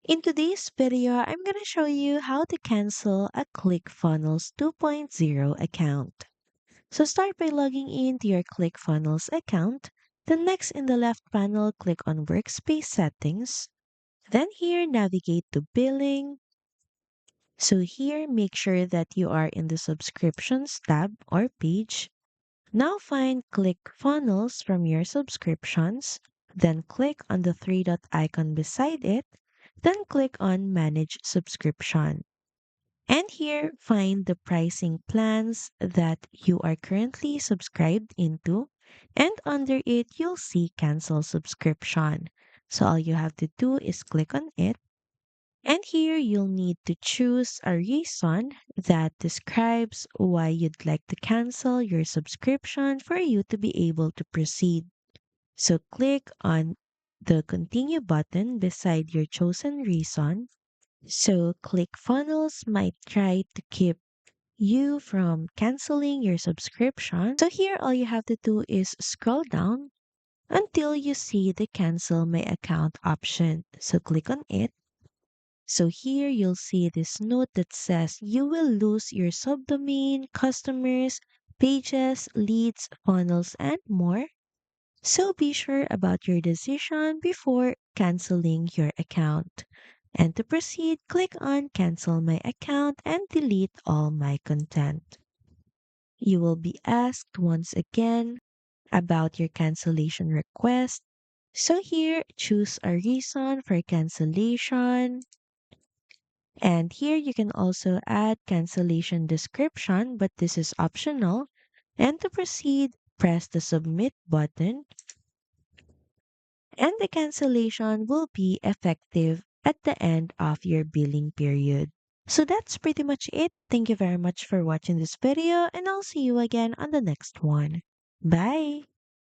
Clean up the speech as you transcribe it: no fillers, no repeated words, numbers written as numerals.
In today's video, I'm going to show you how to cancel a ClickFunnels 2.0 account. So start by logging into your ClickFunnels account. Then next in the left panel, click on Workspace Settings. Then here, navigate to Billing. So here, make sure that you are in the Subscriptions tab or page. Now find ClickFunnels from your subscriptions. Then click on the three dot icon beside it. Then click on Manage Subscription. And here, find the pricing plans that you are currently subscribed into. And under it, you'll see Cancel Subscription. So all you have to do is click on it. And here, you'll need to choose a reason that describes why you'd like to cancel your subscription for you to be able to proceed. So click on the Continue button beside your chosen reason. So ClickFunnels might try to keep you from canceling your subscription. So here all you have to do is scroll down until you see the cancel my account option. So click on it. So here you'll see this note that says you will lose your subdomain, customers, pages, leads, funnels, and more. So be sure about your decision before canceling your account. And to proceed, click on Cancel My Account and delete all my content. You will be asked once again about your cancellation request. So here, choose a reason for cancellation. And here you can also add cancellation description, but this is optional. And to proceed, press the Submit button and the cancellation will be effective at the end of your billing period. So that's pretty much it. Thank you very much for watching this video and I'll see you again on the next one. Bye!